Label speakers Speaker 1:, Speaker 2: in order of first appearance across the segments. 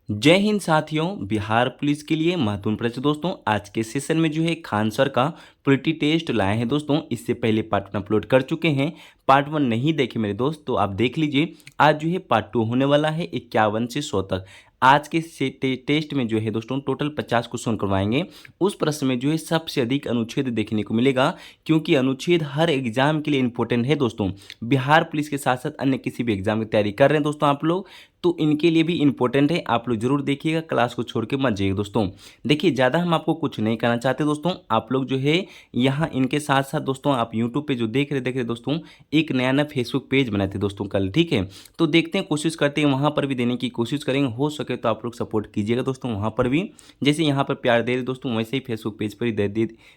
Speaker 1: जय हिंद साथियों। बिहार पुलिस के लिए महत्वपूर्ण प्रश्न दोस्तों, आज के सेशन में जो है खान सर का पॉलिटी टेस्ट लाए हैं दोस्तों। इससे पहले पार्ट 1 अपलोड कर चुके हैं। पार्ट 1 नहीं देखे मेरे दोस्त तो आप देख लीजिए। आज जो है पार्ट 2 होने वाला है 51 से 100 तक। आज के टेस्ट में जो है दोस्तों टोटल 50 क्वेश्चन करवाएंगे। उस प्रश्न में जो है सबसे अधिक अनुच्छेद देखने को मिलेगा, क्योंकि अनुच्छेद हर एग्जाम के लिए इंपॉर्टेंट है दोस्तों। बिहार पुलिस के साथ साथ अन्य किसी भी एग्जाम की तैयारी कर रहे हैं दोस्तों आप लोग, तो इनके लिए भी इंपॉर्टेंट है। आप लोग जरूर देखिएगा, क्लास को छोड़ के मत जाइएगा दोस्तों। देखिए ज़्यादा हम आपको कुछ नहीं करना चाहते दोस्तों। आप लोग जो है यहाँ इनके साथ साथ दोस्तों आप यूट्यूब पे जो देख रहे दोस्तों, एक नया फेसबुक पेज बनाए थे दोस्तों कल, ठीक है। तो देखते हैं, कोशिश करते हैं वहाँ पर भी देने की कोशिश करेंगे। हो सके तो आप लोग सपोर्ट कीजिएगा दोस्तों वहाँ पर भी। जैसे यहाँ पर प्यार दे रहे दोस्तों, वैसे ही फेसबुक पेज पर ही दे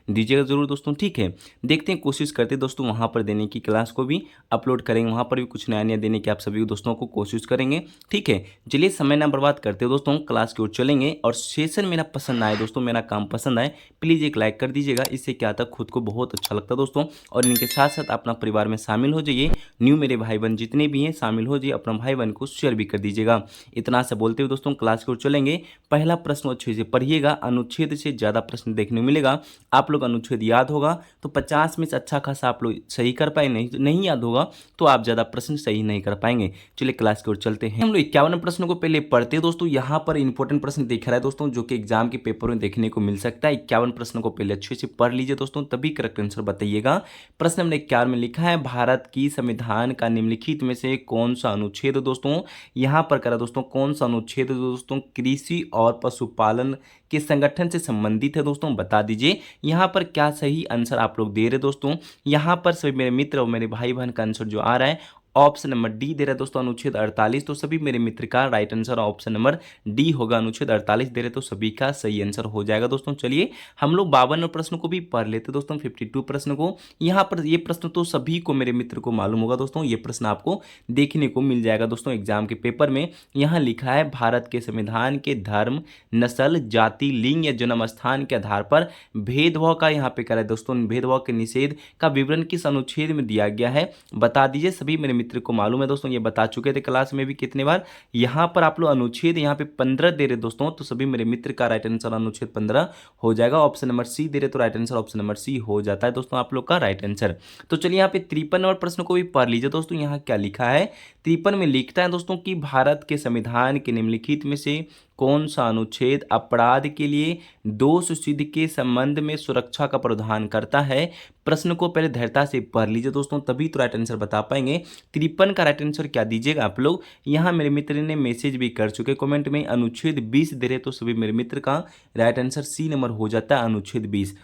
Speaker 1: दीजिएगा जरूर दोस्तों, ठीक है। देखते हैं, कोशिश करते हैं दोस्तों वहाँ पर देने की, क्लास को भी अपलोड करेंगे, वहाँ पर भी कुछ नया नया देने की आप सभी दोस्तों को कोशिश करेंगे, ठीक है। चलिए समय ना बर्बाद करते हो दोस्तों, क्लास की ओर चलेंगे। और सेशन मेरा पसंद आए दोस्तों, मेरा काम पसंद आए, प्लीज़ एक लाइक कर दीजिएगा। इससे क्या आता है, खुद को बहुत अच्छा लगता है दोस्तों। और इनके साथ साथ अपना परिवार में शामिल हो जाइए। न्यू मेरे भाई बहन जितने भी हैं शामिल हो जाइए, अपना भाई बहन को शेयर भी कर दीजिएगा। इतना से बोलते हुए दोस्तों क्लास की ओर चलेंगे। पहला प्रश्न अच्छे से पढ़िएगा, अनुच्छेद से ज़्यादा प्रश्न देखने को मिलेगा। आप लोग अनुच्छेद याद होगा तो 50 में से अच्छा खासा आप लोग सही कर पाए, नहीं याद होगा तो आप ज़्यादा प्रश्न सही नहीं कर पाएंगे। चलिए क्लास की ओर चलते हैं। हम लोग 51 प्रश्न को पहले पढ़ते हैं दोस्तों। यहाँ पर इंपॉर्टेंट प्रश्न दिख रहा है दोस्तों, जो कि एग्जाम के पेपर में देखने को मिल सकता है। 51 प्रश्न को पहले अच्छे से पढ़ लीजिए दोस्तों, तभी करेक्ट आंसर बताइएगा। प्रश्न नंबर 51 में लिखा है, भारत की संविधान का निम्नलिखित में से कौन सा अनुच्छेद दोस्तों, यहाँ पर करा दोस्तों, कौन सा अनुच्छेद दोस्तों कृषि और पशुपालन के संगठन से संबंधित है दोस्तों, बता दीजिए। यहाँ पर क्या सही आंसर आप लोग दे रहे दोस्तों। यहाँ पर सभी मेरे मित्र और मेरे भाई बहन का आंसर जो आ रहा है ऑप्शन नंबर डी दे रहा है दोस्तों, अनुच्छेद 48। तो सभी मेरे मित्र का right answer option number D होगा, अनुच्छेद 48 दे रहे तो सभी का सही आंसर हो जाएगा दोस्तों। चलिए हम लोग 52 प्रश्न को भी पढ़ लेते दोस्तों, 52 प्रश्न को। यहाँ पर ये प्रश्न तो सभी को मेरे मित्र को मालूम होगा दोस्तों, ये प्रश्न आपको देखने को मिल जाएगा दोस्तों एग्जाम के पेपर में। यहाँ लिखा है, भारत के संविधान के धर्म, नस्ल, जाति, लिंग या जन्म स्थान के आधार पर भेदभाव का यहाँ पे करा है दोस्तों, भेदभाव के निषेध का विवरण किस अनुच्छेद में दिया गया है, बता दीजिए। सभी मेरे मित्र को मालूम है दोस्तों, ये बता चुके थे क्लास में भी कितने बार। यहाँ पर आप लोग अनुच्छेद यहाँ पे 15 दे रहे दोस्तों, तो सभी मेरे मित्र का राइट आंसर अनुच्छेद 15 हो जाएगा। ऑप्शन नंबर सी दे रहे तो right answer option number C हो जाता है दोस्तों आप लोग का राइट आंसर। तो चलिए यहाँ पे 53 नंबर प्रश्न को भी पढ़ लीजिए दोस्तों। यहाँ क्या लिखा है, 53 में लिखता है दोस्तों कि भारत के संविधान के निम्नलिखित में से कौन सा अनुच्छेद अपराध के लिए दोष सिद्ध के संबंध में सुरक्षा का प्रावधान करता है। प्रश्न को पहले धैर्यता से पढ़ लीजिए दोस्तों, तभी तो राइट आंसर बता पाएंगे। 53 का राइट आंसर क्या दीजिएगा आप लोग। यहाँ मेरे मित्र ने मैसेज भी कर चुके कमेंट में, अनुच्छेद 20 दे रहे तो सभी मेरे मित्र का राइट आंसर सी नंबर हो जाता है, अनुच्छेद 20।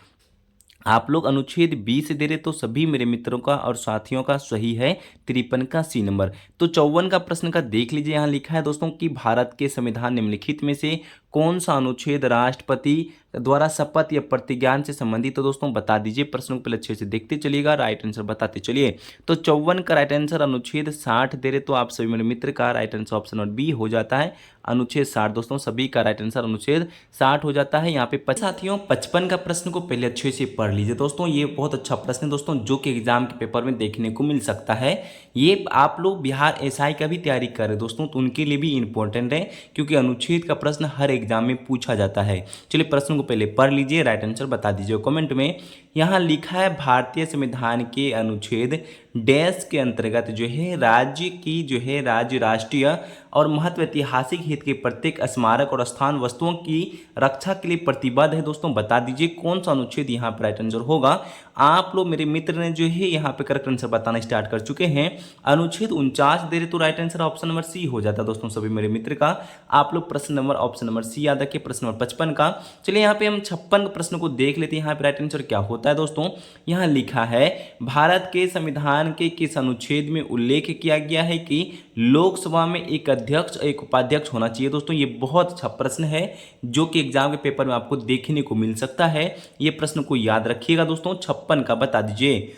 Speaker 1: आप लोग अनुच्छेद 20 दे रहे तो सभी मेरे मित्रों का और साथियों का सही है, 53 का सी नंबर। तो 54 का प्रश्न का देख लीजिए, यहाँ लिखा है दोस्तों कि भारत के संविधान निम्नलिखित में से कौन सा अनुच्छेद राष्ट्रपति द्वारा शपथ या प्रतिज्ञान से संबंधित तो दोस्तों बता दीजिए। प्रश्नों को पहले अच्छे से देखते चलिएगा, राइट आंसर बताते चलिए। तो 54 का राइट आंसर अनुच्छेद 60 दे रहे तो आप सभी मेरे मित्र का right answer option number B हो जाता है, अनुच्छेद 60 दोस्तों, सभी का राइट आंसर अनुच्छेद 60 हो जाता है। यहाँ पे साथियों 55 का प्रश्न को पहले अच्छे से पढ़ लीजिए दोस्तों। ये बहुत अच्छा प्रश्न है दोस्तों, जो कि एग्जाम के पेपर में देखने को मिल सकता है। ये आप लोग बिहार एसआई का भी तैयारी कर रहे दोस्तों, तो उनके लिए भी इंपॉर्टेंट है, क्योंकि अनुच्छेद का प्रश्न हर एग्जाम में पूछा जाता है। चलिए प्रश्न को पहले पढ़ लीजिए, राइट आंसर बता दीजिए कमेंट में। यहाँ लिखा है, भारतीय संविधान के अनुच्छेद डैश के अंतर्गत जो है राज्य की जो है राज्य राष्ट्रीय और महत्व ऐतिहासिक हित के प्रत्येक स्मारक और स्थान वस्तुओं की रक्षा के लिए प्रतिबद्ध है दोस्तों, बता दीजिए कौन सा अनुच्छेद यहाँ पर राइट आंसर होगा। आप लोग मेरे मित्र ने जो है यहाँ पे करेक्ट आंसर बताना स्टार्ट कर चुके हैं। अनुच्छेद 49 दे रहे तो right answer option number C हो जाता है दोस्तों, सभी मेरे मित्र का। आप लोग प्रश्न नंबर ऑप्शन नंबर सी याद रखिए, प्रश्न नंबर 55 का। चलिए यहाँ पे हम 56 प्रश्न को देख लेते हैं, यहाँ पे राइट आंसर क्या होता है दोस्तों। यहाँ लिखा है, भारत के संविधान के किस अनुच्छेद में उल्लेख किया गया है कि लोकसभा में एक अध्यक्ष एक उपाध्यक्ष होना चाहिए दोस्तों। ये बहुत अच्छा प्रश्न है, जो कि एग्जाम के पेपर में आपको देखने को मिल सकता है। ये प्रश्न को याद रखिएगा दोस्तों, 56 का बता दीजिए।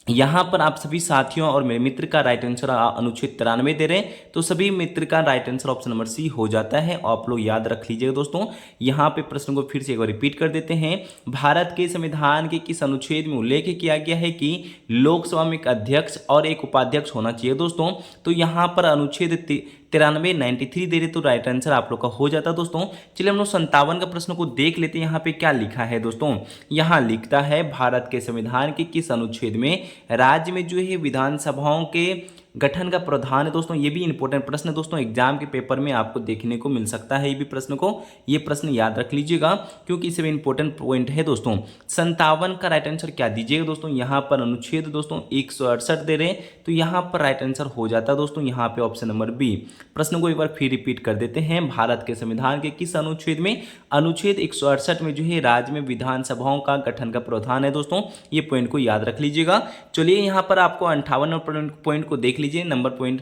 Speaker 1: यहाँ पर आप सभी साथियों और मेरे मित्र का राइट आंसर अनुच्छेद 93 दे रहे हैं, तो सभी मित्र का right answer option number C हो जाता है। आप लोग याद रख लीजिएगा दोस्तों। यहाँ पे प्रश्न को फिर से एक बार रिपीट कर देते हैं, भारत के संविधान के किस अनुच्छेद में उल्लेख किया गया है कि लोकसभा में एक अध्यक्ष और एक उपाध्यक्ष होना चाहिए दोस्तों। तो यहाँ पर अनुच्छेद 93 93 दे रहे तो राइट आंसर आप लोग का हो जाता दोस्तों। चलिए हम लोग 57 का प्रश्न को देख लेते हैं। यहाँ पे क्या लिखा है दोस्तों, यहाँ लिखता है भारत के संविधान के किस अनुच्छेद में राज्य में जो है विधानसभाओं के गठन का प्रावधान है दोस्तों। ये भी इंपॉर्टेंट प्रश्न है दोस्तों, एग्जाम के पेपर में आपको देखने को मिल सकता है। ये भी प्रश्न को, ये प्रश्न याद रख लीजिएगा क्योंकि इसमें इंपॉर्टेंट पॉइंट है दोस्तों। 57 का राइट आंसर क्या दीजिएगा दोस्तों, यहाँ पर अनुच्छेद दोस्तों 168 दे रहे हैं तो यहाँ पर राइट आंसर हो जाता दोस्तों यहाँ पे ऑप्शन नंबर बी। प्रश्न को एक बार फिर रिपीट कर देते हैं, भारत के संविधान के किस अनुच्छेद में, अनुच्छेद 168 में जो है राज्य में विधानसभाओं का गठन का प्रावधान है दोस्तों। ये पॉइंट को याद रख लीजिएगा। चलिए यहाँ पर आपको 58 पॉइंट को देख लीजिए, नंबर पॉइंट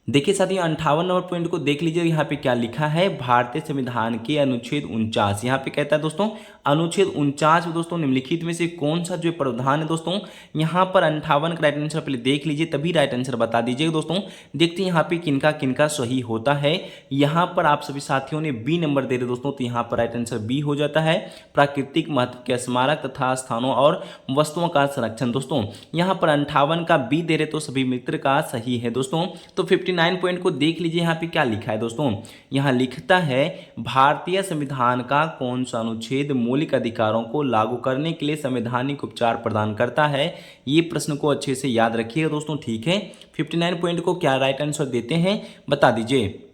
Speaker 1: देखिए साथियों 58 नंबर पॉइंट को देख लीजिए। यहाँ पे क्या लिखा है, भारतीय संविधान के अनुच्छेद 49, यहाँ पे कहता है दोस्तों अनुच्छेद 49 में दोस्तों निम्नलिखित में से कौन सा जो प्रावधान है दोस्तों। यहाँ पर 58 का राइट आंसर पहले देख लीजिए तभी राइट आंसर बता दीजिएगा दोस्तों। देखते हैं यहाँ पे किनका किनका सही होता है। यहाँ पर आप सभी साथियों ने बी नंबर दे रहे दोस्तों, तो यहाँ पर राइट आंसर बी हो जाता है, प्राकृतिक महत्व के स्मारक तथा स्थानों और वस्तुओं का संरक्षण दोस्तों। यहाँ पर 58 का बी दे रहे तो सभी मित्र का सही है दोस्तों। तो 59 पॉइंट को देख लीजिए, यहाँ पे क्या लिखा है दोस्तों, यहाँ लिखता है भारतीय संविधान का कौन सा अनुच्छेद मौलिक अधिकारों को लागू करने के लिए संवैधानिक उपचार प्रदान करता है। ये प्रश्न को अच्छे से याद रखिएगा दोस्तों, ठीक है। 59 पॉइंट को क्या राइट आंसर देते हैं बता दीजिए।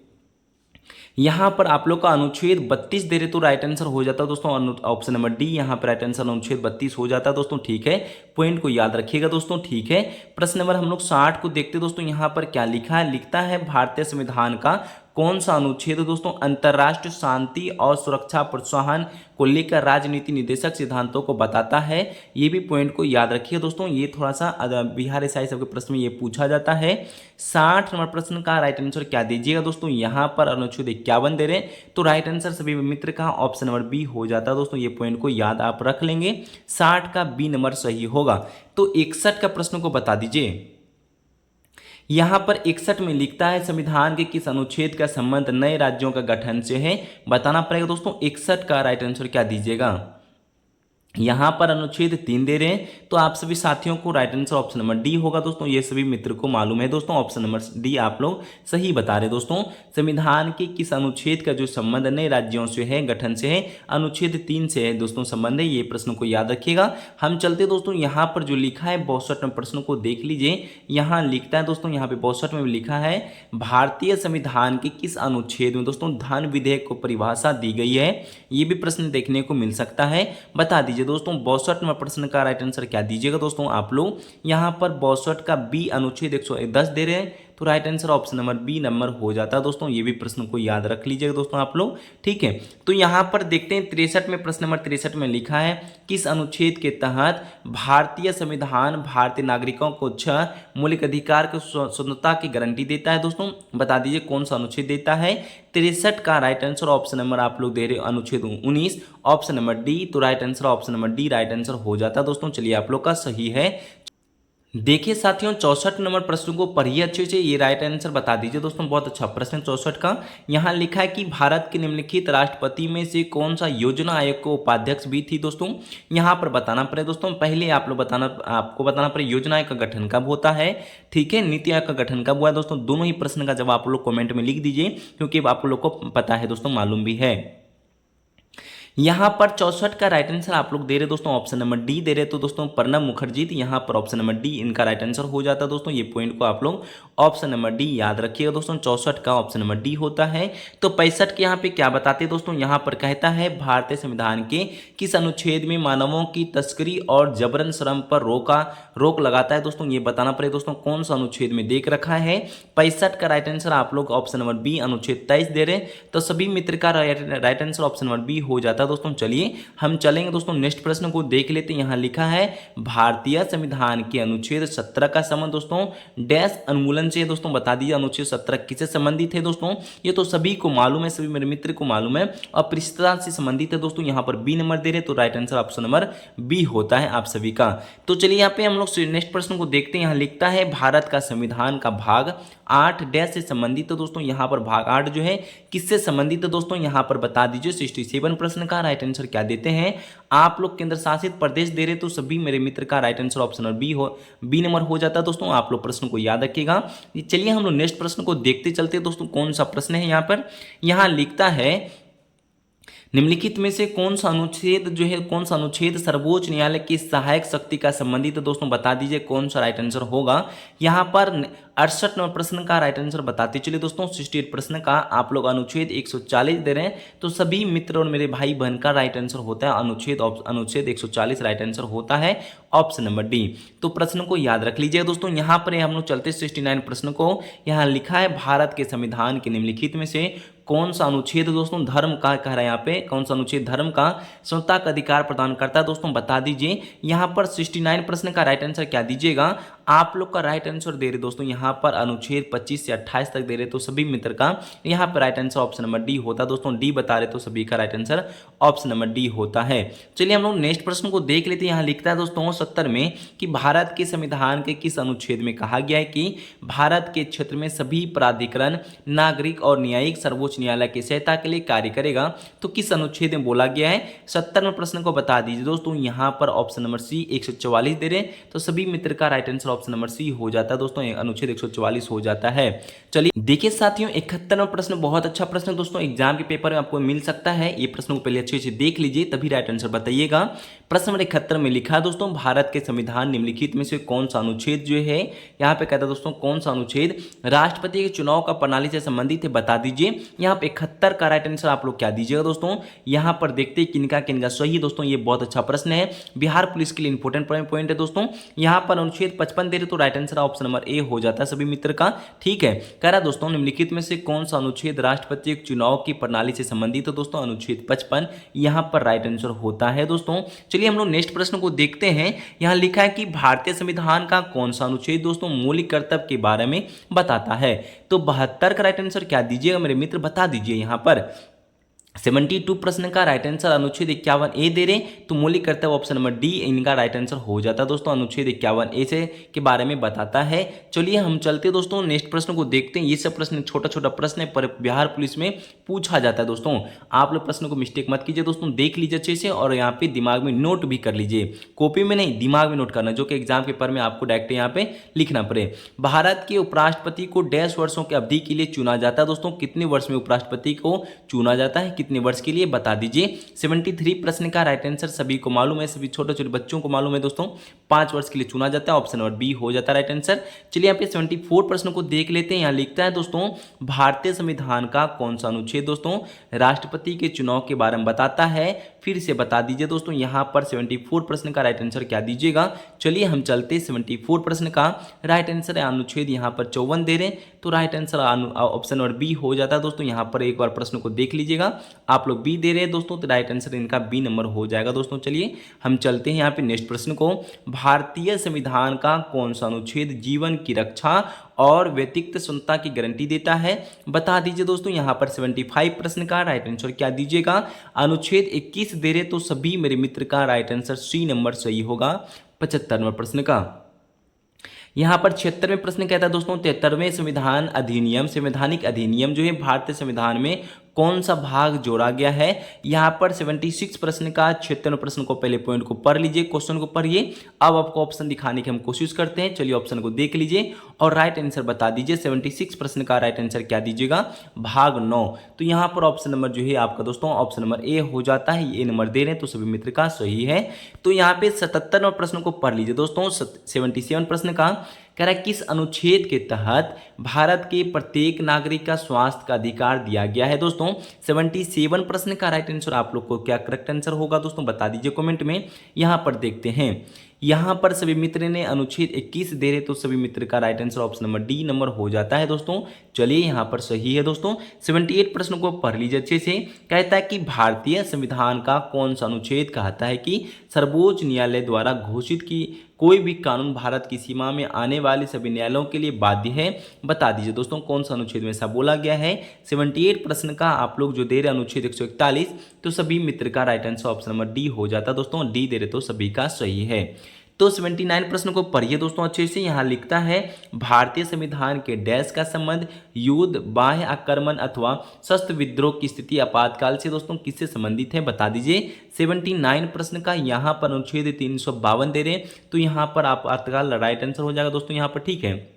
Speaker 1: यहाँ पर आप लोग का अनुच्छेद 32 दे रहे तो राइट आंसर हो जाता है दोस्तों, ऑप्शन नंबर डी। यहाँ पर राइट आंसर अनुच्छेद 32 हो जाता है दोस्तों, ठीक है। पॉइंट को याद रखिएगा दोस्तों, ठीक है। प्रश्न नंबर हम लोग 60 को देखते दोस्तों। यहाँ पर क्या लिखा है, लिखता है भारतीय संविधान का कौन सा अनुच्छेद दोस्तों अंतर्राष्ट्रीय शांति और सुरक्षा प्रोत्साहन को लेकर राजनीति निर्देशक सिद्धांतों को बताता है। ये भी पॉइंट को याद रखिए दोस्तों, ये थोड़ा सा बिहार एसआई सबके प्रश्न में ये पूछा जाता है। 60 नंबर प्रश्न का राइट आंसर क्या दीजिएगा दोस्तों, यहाँ पर अनुच्छेद 51 दे रहे तो राइट आंसर सभी मित्र का ऑप्शन नंबर बी हो जाता है दोस्तों। ये पॉइंट को याद आप रख लेंगे, 60 का बी नंबर सही होगा। तो 61 का प्रश्न को बता दीजिए। यहाँ पर 61 में लिखता है संविधान के किस अनुच्छेद का संबंध नए राज्यों का गठन से है, बताना पड़ेगा दोस्तों। 61 का राइट आंसर क्या दीजिएगा, यहाँ पर अनुच्छेद 3 दे रहे हैं तो आप सभी साथियों को right answer option number D होगा दोस्तों। ये सभी मित्र को मालूम है दोस्तों, ऑप्शन नंबर डी आप लोग सही बता रहे दोस्तों। संविधान के किस अनुच्छेद का जो संबंध नए राज्यों से है, गठन से है, अनुच्छेद 3 से है दोस्तों संबंध है। ये प्रश्न को याद रखिएगा। हम चलते दोस्तों यहाँ पर जो लिखा है 62 में प्रश्न को देख लीजिए। यहाँ लिखता है दोस्तों, यहाँ पे 62 में लिखा है भारतीय संविधान के किस अनुच्छेद में दोस्तों धन विधेयक को परिभाषा दी गई है। ये भी प्रश्न देखने को मिल सकता है, बता दीजिए दोस्तों। 62 नंबर प्रश्न का राइट आंसर क्या दीजिएगा दोस्तों आप लोग। यहाँ पर 62 का बी अनुच्छेद 110 दे रहे हैं तो right answer option number B number हो जाता है दोस्तों। ये भी प्रश्न को याद रख लीजिएगा दोस्तों आप लोग, ठीक है। तो यहाँ पर देखते हैं 63 में, प्रश्न नंबर 63 में लिखा है किस अनुच्छेद के तहत भारतीय संविधान भारतीय नागरिकों को 6 मौलिक अधिकार की स्वतंत्रता की गारंटी देता है दोस्तों, बता दीजिए कौन सा अनुच्छेद देता है। 63 का राइट आंसर ऑप्शन नंबर आप लोग दे रहे अनुच्छेद 19 ऑप्शन नंबर डी। तो right answer option number D right answer हो जाता है दोस्तों। चलिए आप लोग का सही है। देखिए साथियों 64 नंबर प्रश्न को पढ़िए अच्छे से, ये राइट आंसर बता दीजिए दोस्तों। बहुत अच्छा प्रश्न 64 का। यहाँ लिखा है कि भारत के निम्नलिखित राष्ट्रपति में से कौन सा योजना आयोग को उपाध्यक्ष भी थी दोस्तों। यहाँ पर बताना पड़े दोस्तों, पहले आपको बताना पड़े योजना आयोग का गठन कब होता है, ठीक है, नीति आयोग का गठन कब हुआ है दोस्तों। दोनों ही प्रश्न का जवाब आप लोग कॉमेंट में लिख दीजिए क्योंकि आप लोग को पता है दोस्तों, मालूम भी है। यहाँ पर 64 का राइट आंसर आप लोग दे रहे दोस्तों, ऑप्शन नंबर डी दे रहे तो दोस्तों प्रणब मुखर्जी। यहाँ पर ऑप्शन नंबर डी इनका राइट आंसर हो जाता है दोस्तों। ये पॉइंट को आप लोग ऑप्शन नंबर डी याद रखिएगा दोस्तों, 64 का ऑप्शन नंबर डी होता है। तो 65 के यहाँ पे क्या बताते हैं दोस्तों, यहाँ पर कहता है भारतीय संविधान के किस अनुच्छेद में मानवों की तस्करी और जबरन श्रम पर रोक लगाता है दोस्तों। ये बताना पड़ेगा दोस्तों कौन सा अनुच्छेद में देख रखा है। 65 का राइट आंसर आप लोग ऑप्शन नंबर बी अनुच्छेद 23 दे रहे तो सभी मित्र का right answer option number B हो जाता है दोस्तों। चलिए हम चलेंगे दोस्तों, नेक्स्ट प्रश्न को देख लेते हैं। यहाँ लिखा है भारतीय संविधान के अनुच्छेद 17 का संबंध दोस्तों डैश उन्मूलन से दोस्तों, बता दीजिए अनुच्छेद 17 किससे संबंधित है दोस्तों। ये तो सभी को मालूम है, सभी मेरे मित्र को मालूम है, अपृष्टता से संबंधित है दोस्तों। यहाँ पर बी नंबर दे रहे तो right answer option number B होता है आप सभी का। तो चलिए यहाँ पे हम लोग नेक्स्ट प्रश्न को देखते हैं। यहाँ लिखता है भारत का संविधान का भाग 8 डैश से संबंधित है दोस्तों। यहाँ पर भाग 8 जो है किससे संबंधित है दोस्तों, यहाँ पर बता दीजिए। 67 प्रश्न का का राइट आंसर क्या देते हैं? आप लोग केंद्र शासित प्रदेश दे रहे तो सभी मेरे मित्र का right answer option number B number हो जाता है दोस्तों। आप लोग प्रश्न को याद रखिएगा। चलिए हम लोग नेक्स्ट प्रश्न को देखते चलते दोस्तों। कौन सा प्रश्न है यहाँ पर? यहाँ लिखता है निम्नलिखित में से कौन सा अनुच्छेद सर्वोच्च न्यायालय की सहायक शक्ति का संबंधित है? दोस्तों बता दीजिए कौन सा राइट आंसर होगा। यहाँ पर 68 नंबर प्रश्न का राइट आंसर बताते चलिए दोस्तों। 68 प्रश्न का आप लोग अनुच्छेद 140 दे रहे हैं तो सभी मित्र और मेरे भाई बहन का राइट आंसर होता है अनुच्छेद 140 राइट आंसर होता है ऑप्शन नंबर डी। तो प्रश्न को याद रख लीजिए दोस्तों। यहाँ पर हम लोग चलते 69 प्रश्न को। यहाँ लिखा है भारत के संविधान के निम्नलिखित में से कौन सा अनुच्छेद दोस्तों धर्म का कह रहा है यहाँ पे, कौन सा अनुच्छेद धर्म का स्वतंत्रता का अधिकार प्रदान करता है? दोस्तों बता दीजिए। यहाँ पर 69 प्रश्न का राइट आंसर क्या दीजिएगा? आप लोग का राइट आंसर दे रहे दोस्तों यहाँ पर अनुच्छेद 25 से 28 तक दे रहे तो सभी मित्र का यहाँ पर right answer option number D होता है दोस्तों। डी बता रहे तो सभी का right answer option number D होता है। चलिए हम लोग नेक्स्ट प्रश्न को देख लेते हैं। यहाँ लिखता है दोस्तों 70 में कि भारत के संविधान के किस अनुच्छेद में कहा गया है कि भारत के क्षेत्र में सभी प्राधिकरण नागरिक और न्यायिक सर्वोच्च न्यायालय की सहायता के लिए कार्य करेगा? तो किस अनुच्छेद में बोला गया है? 70वें प्रश्न को बता दीजिए दोस्तों। यहाँ पर ऑप्शन नंबर सी 144 दे रहे तो सभी मित्र का right answer option number C हो जाता है दोस्तों। अनुच्छेद 144 हो जाता है। चलिए देखिए साथियों 71वां प्रश्न बहुत अच्छा प्रश्न दोस्तों, एग्जाम के पेपर में आपको मिल सकता है। ये प्रश्न को पहले अच्छे से देख लीजिए तभी राइट आंसर बताइएगा। प्रश्न नंबर 71 में लिखा है दोस्तों भारत के संविधान निम्नलिखित में से कौन सा अनुच्छेद जो है यहाँ पे कहता है दोस्तों कौन सा अनुच्छेद राष्ट्रपति के चुनाव का प्रणाली से संबंधित है? बता दीजिए। यहाँ पे 71 का राइट आंसर आप लोग क्या दीजिएगा दोस्तों? यहाँ पर देखते हैं किनका किनका सही है दोस्तों। ये बहुत अच्छा प्रश्न है, बिहार पुलिस के लिए इंपॉर्टेंट पॉइंट है दोस्तों। यहाँ पर अनुच्छेद 55 दे रहे तो right answer option number A हो जाता है सभी मित्र का। ठीक है, कह रहा दोस्तों निम्नलिखित में से कौन सा अनुच्छेद राष्ट्रपति के चुनाव की प्रणाली से संबंधित है? दोस्तों अनुच्छेद 55 यहाँ पर राइट आंसर होता है दोस्तों। चलिए हम लोग नेक्स्ट प्रश्न को देखते हैं। यहाँ लिखा है कि भारतीय संविधान का कौन सा अनुच्छेद दोस्तों मौलिक कर्तव्य के बारे में बताता है? तो 72 का राइट आंसर क्या दीजिएगा मेरे मित्र? बता दीजिए। यहाँ पर 72 प्रश्न का राइट आंसर अनुच्छेद 51 ए दे रहे तो मौलिक कर्तव्य ऑप्शन नंबर डी इनका राइट आंसर हो जाता है दोस्तों। अनुच्छेद 51 ए से के बारे में बताता है। चलिए हम चलते दोस्तों नेक्स्ट प्रश्न को देखते हैं। ये सब प्रश्न छोटा छोटा प्रश्न है पर बिहार पुलिस में पूछा जाता है दोस्तों। आप लोग प्रश्न को मिस्टेक मत कीजिए दोस्तों, देख लीजिए अच्छे से और यहाँ पे दिमाग में नोट भी कर लीजिए। कॉपी में नहीं, दिमाग में नोट करना, जो कि एग्जाम पेपर में आपको डायरेक्ट यहाँ पे लिखना पड़े। भारत के उपराष्ट्रपति को 1.5 वर्षों की अवधि के लिए चुना जाता है दोस्तों। कितने वर्ष में उपराष्ट्रपति को चुना जाता है, कितने वर्ष के लिए? बता दीजिए। 73 प्रश्न का राइट आंसर सभी को मालूम है, सभी छोटे छोटे बच्चों को मालूम है दोस्तों। 5 वर्ष के लिए चुना जाता है, ऑप्शन नंबर बी हो जाता है राइट आंसर। चलिए यहाँ पे 74 प्रश्न को देख लेते हैं। यहाँ लिखता है दोस्तों भारतीय संविधान का कौन सा अनुच्छेद दोस्तों राष्ट्रपति के चुनाव के बारे में बताता है? फिर से बता दीजिए दोस्तों। यहाँ पर 74 प्रश्न का राइट आंसर क्या दीजिएगा? चलिए हम चलते 74 प्रश्न का राइट आंसर है अनुच्छेद यहाँ पर 54 दे रहे तो right answer option number B हो जाता है दोस्तों। यहाँ पर एक बार प्रश्न को देख लीजिएगा। आप लोग बी दे रहे हैं दोस्तों तो राइट आंसर इनका बी नंबर हो जाएगा दोस्तों। चलिए हम चलते हैं यहाँ पे नेक्स्ट प्रश्न को। भारतीय संविधान का कौन सा अनुच्छेद जीवन की रक्षा और व्यक्तिगत स्वतंत्रता की गारंटी देता है? बता दीजिए दोस्तों। यहाँ पर 75 प्रश्न का राइट आंसर क्या दीजिएगा? अनुच्छेद 21 दे रहे तो सभी मेरे मित्र का राइट आंसर सी नंबर सही होगा 75वें प्रश्न का। यहाँ पर 76वें प्रश्न कहता है दोस्तों 73वें संवैधानिक अधिनियम जो है भारतीय संविधान में कौन सा भाग जोड़ा गया है? यहाँ पर 76 प्रश्न का 76वें प्रश्न को पहले पॉइंट को पढ़ लीजिए, क्वेश्चन को पढ़िए। अब आपको ऑप्शन दिखाने की हम कोशिश करते हैं। चलिए ऑप्शन को देख लीजिए और राइट आंसर बता दीजिए। 76 प्रश्न का राइट आंसर क्या दीजिएगा? भाग 9। तो यहाँ पर ऑप्शन नंबर जो है आपका दोस्तों ऑप्शन नंबर ए हो जाता है। ए नंबर दे रहे हैं तो सभी मित्र का सही है। तो यहाँ पे 77वें प्रश्न को पढ़ लीजिए दोस्तों। 77 प्रश्न का कह रहा है किस अनुच्छेद के तहत भारत के प्रत्येक नागरिक का स्वास्थ्य का अधिकार दिया गया है? दोस्तों 77 प्रश्न का राइट आंसर आप लोग को क्या करेक्ट आंसर होगा दोस्तों बता दीजिए कमेंट में। यहाँ पर देखते हैं। यहाँ पर सभी मित्र ने अनुच्छेद 21 दे रहे तो सभी मित्र का right answer option number D number हो जाता है दोस्तों। चलिए यहाँ पर सही है दोस्तों। 78 प्रश्न को पढ़ लीजिए अच्छे से। कहता है कि भारतीय संविधान का कौन सा अनुच्छेद कहता है कि सर्वोच्च न्यायालय द्वारा घोषित की कोई भी कानून भारत की सीमा में आने वाले सभी न्यायालयों के लिए बाध्य है? बता दीजिए दोस्तों कौन सा अनुच्छेद में ऐसा बोला गया है। 78 प्रश्न का आप लोग जो दे रहे अनुच्छेद 141 तो सभी मित्र का right answer option number D हो जाता दोस्तों। डी दे रहे तो सभी का सही है। तो 79 प्रश्न को पढ़िए दोस्तों अच्छे से। यहाँ लिखता है भारतीय संविधान के डैश का संबंध युद्ध, बाह्य आक्रमण अथवा शस्त्र विद्रोह की स्थिति आपातकाल से दोस्तों किससे संबंधित है, बता दीजिए। 79 प्रश्न का यहाँ पर अनुच्छेद 352 दे रहे, तो यहाँ पर आपातकाल राइट आंसर हो जाएगा दोस्तों यहाँ पर, ठीक है।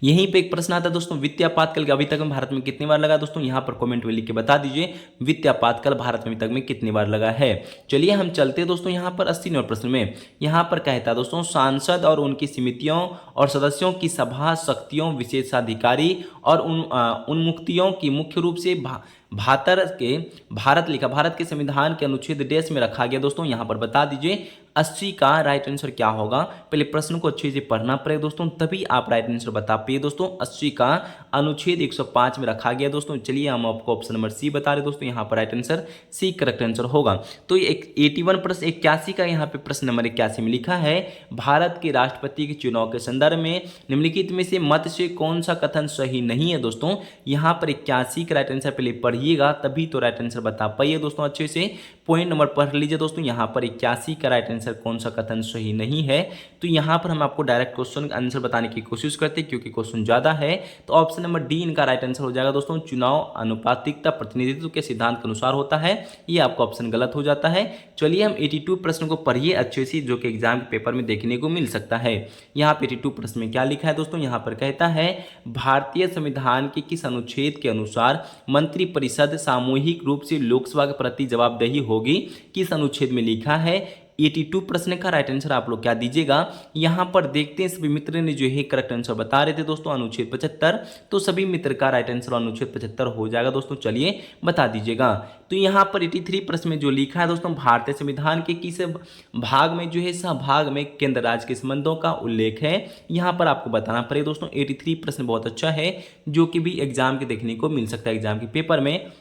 Speaker 1: यहीं पे एक प्रश्न आता है दोस्तों, वित्तीय आपातकाल अभी तक में भारत में कितनी बार लगा दोस्तों, यहाँ पर कमेंट में लिख के बता दीजिए वित्तीय आपातकाल भारत में अभी तक में कितनी बार लगा है। चलिए हम चलते हैं दोस्तों यहाँ पर 80 नंबर प्रश्न में। यहाँ पर कहता है दोस्तों, सांसद और उनकी समितियों और सदस्यों की सभा शक्तियों, विशेषाधिकारी और उन्मुक्तियों की मुख्य रूप से भारत के संविधान के अनुच्छेद डेश में रखा गया दोस्तों, यहाँ पर बता दीजिए 80 का राइट आंसर क्या होगा। पहले प्रश्न को अच्छे से पढ़ना पड़ेगा दोस्तों, तभी आप राइट आंसर बता पाइए दोस्तों। 80 का अनुच्छेद 105 में रखा गया दोस्तों। चलिए हम आपको ऑप्शन नंबर सी बता रहे दोस्तों, यहाँ पर right answer C correct answer होगा। तो 81 प्रश्न 81 का यहाँ पे प्रश्न नंबर 81 में लिखा है, भारत के राष्ट्रपति के चुनाव के संदर्भ में निम्नलिखित में से मत से कौन सा कथन सही नहीं है दोस्तों। यहाँ पर 81 का राइट आंसर पहले पढ़िएगा, तभी तो राइट आंसर बता पाइए दोस्तों अच्छे से। पॉइंट नंबर पढ़ लीजिए दोस्तों, यहाँ पर 81 का राइट आंसर कौन सा कथन सही नहीं है। तो यहाँ पर हम आपको डायरेक्ट क्वेश्चन का आंसर बताने की कोशिश करते हैं, क्योंकि क्वेश्चन ज्यादा है। तो ऑप्शन नंबर डी इनका राइट आंसर हो जाएगा दोस्तों। चुनाव अनुपातिकता प्रतिनिधित्व के सिद्धांत के अनुसार होता है, ये आपका ऑप्शन गलत हो जाता है। चलिए हम 82 प्रश्न को पढ़िए अच्छे से, जो कि एग्जाम के पेपर में देखने को मिल सकता है। यहाँ पे 82 प्रश्न में क्या लिखा है दोस्तों, यहाँ पर कहता है भारतीय संविधान के किस अनुच्छेद के अनुसार मंत्रिपरिषद सामूहिक रूप से लोकसभा के प्रति जवाबदेही होगी, किस अनुच्छेद में लिखा है। 82 प्रश्न का राइट आंसर आप लोग क्या दीजिएगा। यहाँ पर देखते हैं सभी मित्र ने जो है करेक्ट आंसर बता रहे थे दोस्तों अनुच्छेद 75, तो सभी मित्र का राइट आंसर अनुच्छेद 75 हो जाएगा दोस्तों। चलिए बता दीजिएगा। तो यहाँ पर 83 प्रश्न में जो लिखा है दोस्तों, भारतीय संविधान के किस भाग में जो है सहभाग में केंद्र राज्य के संबंधों का उल्लेख है, यहाँ पर आपको बताना पड़ेगा दोस्तों। 83 प्रश्न बहुत अच्छा है, जो कि भी एग्जाम के देखने को मिल सकता है एग्जाम के पेपर में।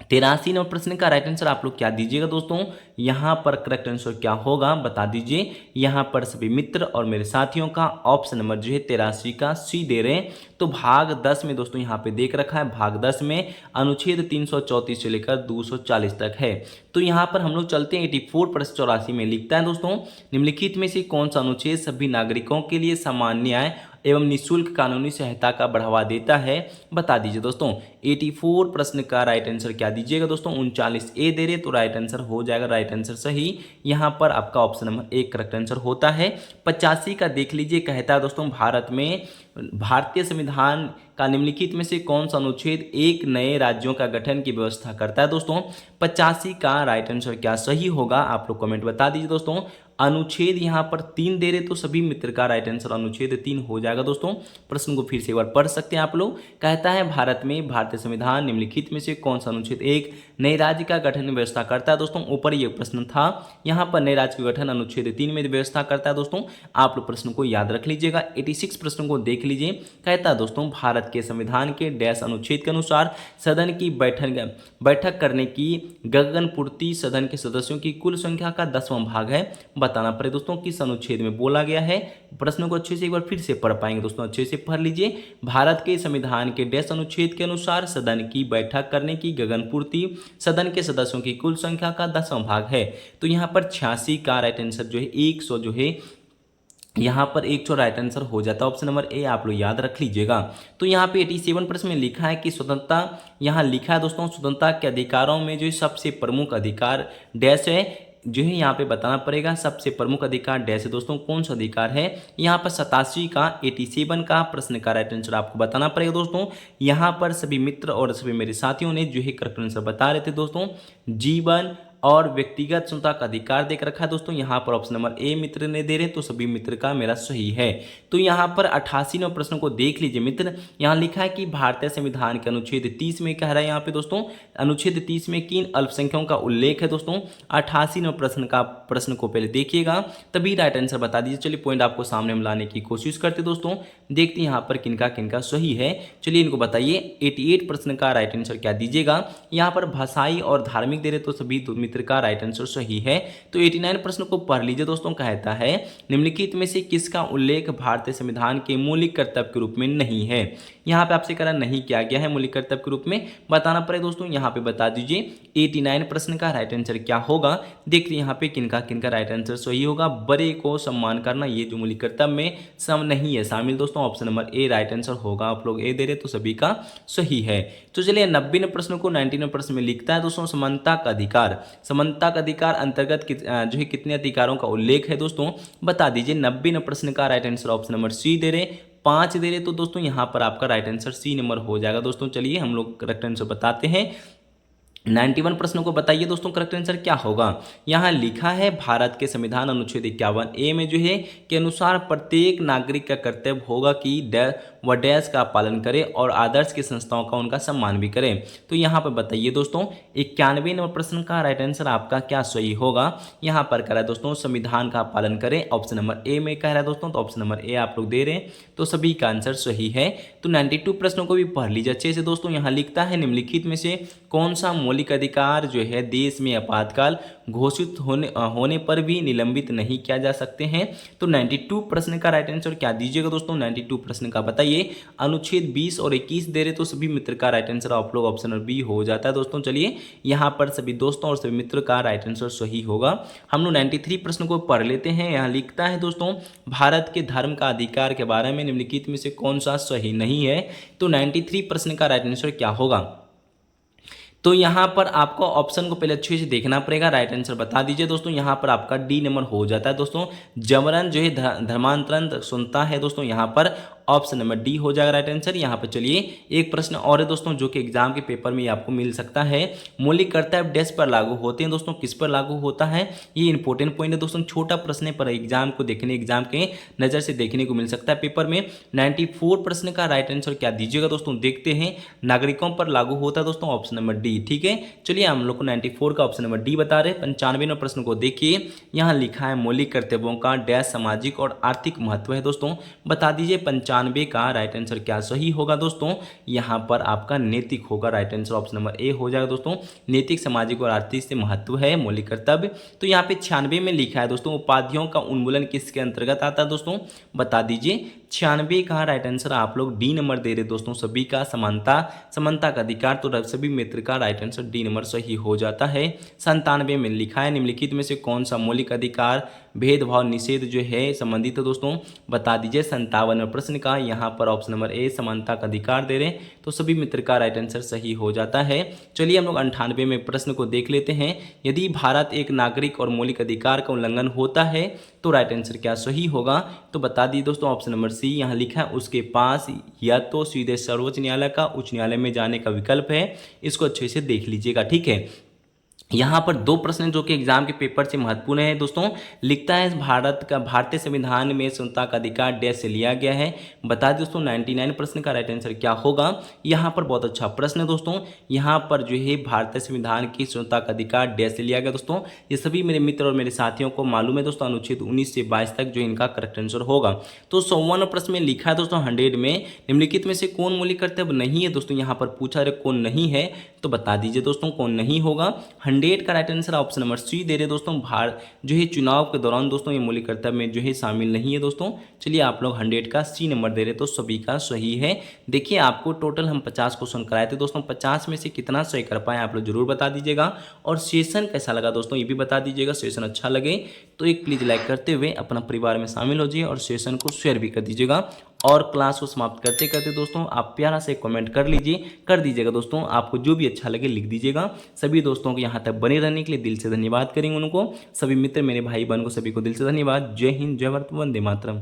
Speaker 1: 83 नंबर प्रश्न का राइट आंसर आप लोग क्या दीजिएगा दोस्तों। यहाँ पर करेक्ट आंसर क्या होगा बता दीजिए। यहाँ पर सभी मित्र और मेरे साथियों का ऑप्शन नंबर जो है 83 का सी दे रहे हैं। तो भाग 10 में दोस्तों यहाँ पे देख रखा है, भाग 10 में अनुच्छेद 334 से लेकर 240 तक है। तो यहाँ पर हम लोग चलते हैं 84 प्रश्न 84 में लिखता है दोस्तों, निम्नलिखित में से कौन सा अनुच्छेद सभी नागरिकों के लिए समान न्याय एवं निःशुल्क कानूनी सहायता का बढ़ावा देता है, बता दीजिए दोस्तों। 84 प्रश्न का राइट आंसर क्या दीजिएगा दोस्तों। 39 ए दे रहे, तो राइट आंसर हो जाएगा राइट आंसर सही। यहाँ पर आपका ऑप्शन नंबर 1 करेक्ट आंसर होता है। 85 का देख लीजिए, कहता है दोस्तों भारत में भारतीय संविधान का निम्नलिखित में से कौन सा अनुच्छेद एक नए राज्यों का गठन की व्यवस्था करता है दोस्तों। 85 का राइट आंसर क्या सही होगा आप लोग कमेंट बता दीजिए दोस्तों। अनुच्छेद यहाँ पर 3 दे रहे, तो सभी मित्र का राइट आंसर अनुच्छेद 3 हो जाएगा दोस्तों। प्रश्न को फिर से एक बार पढ़ सकते हैं आप लोग। कहता है भारत में भारतीय संविधान निम्नलिखित में से कौन सा अनुच्छेद एक नए राज्य का गठन की व्यवस्था करता है दोस्तों। ऊपर ये प्रश्न था, यहाँ पर नए राज्य का गठन अनुच्छेद 3 में व्यवस्था करता है दोस्तों। आप लोग प्रश्न को याद रख लीजिएगा। 86 प्रश्न को देख लीजिए, कहता है दोस्तों भारत के संविधान के डैश अनुच्छेद के अनुसार सदन की बैठक करने की गगन पूर्ति सदन के सदस्यों की कुल संख्या का 10वां भाग है, बताना पड़े दोस्तों किस अनुच्छेद में बोला गया है। प्रश्न को अच्छे से एक बार फिर से पढ़ पाएंगे दोस्तों, अच्छे से पढ़ लीजिए। भारत के संविधान के डैश अनुच्छेद के अनुसार सदन की बैठक करने की गगन पूर्ति सदन के सदस्यों की कुल संख्या का 10वां भाग है। तो यहाँ पर 86 का राइट आंसर जो है 100 जो है यहाँ पर 100 राइट आंसर हो जाता है। ऑप्शन नंबर ए आप लोग याद रख लीजिएगा। तो यहाँ पे 87 प्रश्न में लिखा है कि स्वतंत्रता, यहाँ लिखा है दोस्तों स्वतंत्रता के अधिकारों में जो सबसे प्रमुख अधिकार डैश है, जो है यहाँ पे बताना पड़ेगा सबसे प्रमुख अधिकार डैश है दोस्तों, कौन सा अधिकार है। यहाँ पर 87 का 87 का प्रश्न का राइट आंसर आपको बताना पड़ेगा दोस्तों। यहाँ पर सभी मित्र और सभी मेरे साथियों ने जो है करेक्ट आंसर बता रहे थे दोस्तों। जीवन और व्यक्तिगत स्वतंत्रता का अधिकार देख रखा है दोस्तों। यहाँ पर ऑप्शन नंबर ए मित्र ने दे रहे, तो सभी मित्र का मेरा सही है। तो यहाँ पर 88वें प्रश्न को देख लीजिए मित्र, यहाँ लिखा है कि भारतीय संविधान के अनुच्छेद 30 में कह रहा है यहाँ पे दोस्तों, अनुच्छेद 30 में किन अल्पसंख्यकों का उल्लेख है दोस्तों। 88वें प्रश्न को पहले देखिएगा, तभी राइट आंसर बता दीजिए। चलिए पॉइंट आपको सामने में लाने की कोशिश करते दोस्तों, देखते हैं यहाँ पर किनका किनका सही है। चलिए इनको बताइए। 88 प्रश्न का राइट आंसर क्या दीजिएगा। यहाँ पर भाषाई और धार्मिक दे रहे, तो सभी मित्र का राइट आंसर सही है। तो 89 प्रश्न को पढ़ लीजिए दोस्तों। कहता है निम्नलिखित में से किसका उल्लेख भारतीय संविधान के मौलिक कर्तव्य के रूप में नहीं है। यहाँ पे आपसे करा नहीं किया गया है मौलिक कर्तव्य के रूप में, बताना पड़े दोस्तों। यहाँ पे बता दीजिए 89 प्रश्न का राइट आंसर क्या होगा। देख लीजिए यहाँ पे किनका किनका राइट आंसर सही होगा। बड़े को सम्मान करना, ये जो मौलिक कर्तव्य में सम नहीं है शामिल दोस्तों। Option number A right answer होगा। आप लोग ए दे रहे तो सभी का सही है। तो चलिए 90 प्रश्न को 99 प्रश्न में लिखता है दोस्तों समानता का अधिकार। समानता का अधिकार अंतर्गत जो है कितने अधिकारों का उल्लेख है दोस्तों, बता दीजिए। 90 प्रश्न का right answer option number c दे रहे, 5 दे रहे, तो दोस्तों यहाँ पर आपका राइट आंसर सी नंबर हो जाएगा दोस्तों। चलिए हम लोग करेक्ट आंसर बताते हैं। 91 प्रश्नों को बताइए दोस्तों करेक्ट आंसर क्या होगा। यहाँ लिखा है भारत के संविधान अनुच्छेद 51 ए में जो है के अनुसार प्रत्येक नागरिक का कर्तव्य होगा कि वह डैश का पालन करे और आदर्श की संस्थाओं का उनका सम्मान भी करे। तो यहाँ पर बताइए दोस्तों 91 नंबर प्रश्न का राइट आंसर आपका क्या सही होगा। यहाँ पर कह रहा है दोस्तों संविधान का पालन करें, ऑप्शन नंबर ए में कह रहा है दोस्तों। तो ऑप्शन नंबर ए आप लोग दे रहे हैं तो सभी का आंसर सही है। तो 92 प्रश्नों को भी पढ़ लीजिए अच्छे से दोस्तों। यहाँ लिखता है निम्नलिखित में से कौन सा मौलिक अधिकार जो है देश में आपातकाल घोषित होने पर भी निलंबित नहीं किया जा सकते हैं। तो 92 प्रश्न का राइट आंसर क्या दीजिएगा दोस्तों। 92 प्रश्न का बताइए। अनुच्छेद 20 और 21 दे रहे तो सभी मित्र का राइट आंसर आप लोग ऑप्शन नंबर बी हो जाता है दोस्तों। चलिए यहाँ पर सभी दोस्तों और सभी मित्र का राइट आंसर सही होगा। हम लोग 93 प्रश्न को पढ़ लेते हैं। यहाँ लिखता है दोस्तों भारत के धर्म का अधिकार के बारे में निम्नलिखित में से कौन सा सही नहीं है। तो 93 प्रश्न का राइट आंसर क्या होगा। तो यहाँ पर आपको ऑप्शन को पहले अच्छे से देखना पड़ेगा। राइट आंसर बता दीजिए दोस्तों। यहाँ पर आपका डी नंबर हो जाता है दोस्तों। जबरन जो है धर्मांतरण सुनता है दोस्तों, यहाँ पर ऑप्शन नंबर डी हो जाएगा राइट आंसर। यहाँ पर चलिए एक प्रश्न और है दोस्तों जो कि एग्जाम के पेपर में आपको मिल सकता है। मौलिक कर्तव्य डैश पर लागू होते हैं दोस्तों, किस पर लागू होता है, ये इंपॉर्टेंट पॉइंट है दोस्तों। छोटा प्रश्न पर एग्जाम के नज़र से देखने को मिल सकता है पेपर में। 94 प्रश्न का राइट आंसर क्या दीजिएगा दोस्तों, देखते हैं। नागरिकों पर लागू होता है दोस्तों, ऑप्शन नंबर डी। ठीक है चलिए हम लोग को 94 का ऑप्शन नंबर डी बता रहे। 95वें प्रश्न को देखिए। यहाँ लिखा है मौलिक कर्तव्यों का डैश सामाजिक और आर्थिक महत्व है दोस्तों, बता दीजिए 95 का राइट आंसर क्या सही होगा दोस्तों। यहाँ पर आपका नैतिक होगा right answer, option number A हो जाएगा दोस्तों। नैतिक सामाजिक और आर्थिक से महत्व है मौलिक कर्तव्य। तो यहाँ पे 96 में लिखा है दोस्तों उपाधियों का उन्मूलन किसके अंतर्गत आता है दोस्तों, बता दीजिए। 96 का राइट आंसर आप लोग डी नंबर दे रहे दोस्तों। सभी का समानता का अधिकार, तो सभी मित्र का राइट आंसर डी नंबर सही हो जाता है। 97 में लिखा है निम्नलिखित में से कौन सा मौलिक अधिकार भेदभाव निषेध जो है संबंधित है दोस्तों, बता दीजिए। 57 प्रश्न का यहाँ पर ऑप्शन नंबर ए समानता का अधिकार दे रहे तो सभी मित्र का राइट आंसर सही हो जाता है। चलिए हम लोग 98 में प्रश्न को देख लेते हैं। यदि भारत एक नागरिक और मौलिक अधिकार का उल्लंघन होता है तो राइट आंसर क्या सही होगा, तो बता दी दोस्तों ऑप्शन नंबर सी। यहाँ लिखा है उसके पास या तो सीधे सर्वोच्च न्यायालय का उच्च न्यायालय में जाने का विकल्प है। इसको अच्छे से देख लीजिएगा ठीक है। यहाँ पर 2 प्रश्न जो कि एग्जाम के पेपर से महत्वपूर्ण है दोस्तों। लिखता है भारतीय संविधान में स्वतंत्रता का अधिकार डैश से लिया गया है, बता दें दोस्तों 99 प्रश्न का राइट आंसर क्या होगा। यहाँ पर बहुत अच्छा प्रश्न है दोस्तों। यहाँ पर जो है भारतीय संविधान की स्वतंत्रता का अधिकार डैश से लिया गया दोस्तों। ये सभी मेरे मित्र और मेरे साथियों को मालूम है दोस्तों। अनुच्छेद 19 से 22 तक जो इनका करेक्ट आंसर होगा। तो 51 प्रश्न में लिखा है दोस्तों 100 में निम्नलिखित में से कौन मौलिक कर्तव्य नहीं है दोस्तों। यहाँ पर पूछा रहे कौन नहीं है, तो बता दीजिए दोस्तों कौन नहीं होगा। 100 का right answer option number c दे रहे दोस्तों। जो है चुनाव के दौरान दोस्तों ये मौलिक कर्तव्य में जो है शामिल नहीं है दोस्तों। चलिए आप लोग 100 का सी नंबर दे रहे तो सभी का सही है। देखिए आपको टोटल हम 50 क्वेश्चन कराए थे दोस्तों। 50 में से कितना सही कर पाए आप लोग जरूर बता दीजिएगा। और सेशन कैसा लगा दोस्तों ये भी बता दीजिएगा। सेशन अच्छा लगे तो एक प्लीज़ लाइक करते हुए अपना परिवार में शामिल हो जाइए और सेशन को शेयर भी कर दीजिएगा। और क्लास को समाप्त करते करते दोस्तों आप प्यारा से कमेंट कर दीजिएगा दोस्तों। आपको जो भी अच्छा लगे लिख दीजिएगा। सभी दोस्तों को यहाँ तक बने रहने के लिए दिल से धन्यवाद करेंगे उनको। सभी मित्र मेरे भाई बहन को सभी को दिल से धन्यवाद। जय हिंद, जय भारत, वंदे मातरम।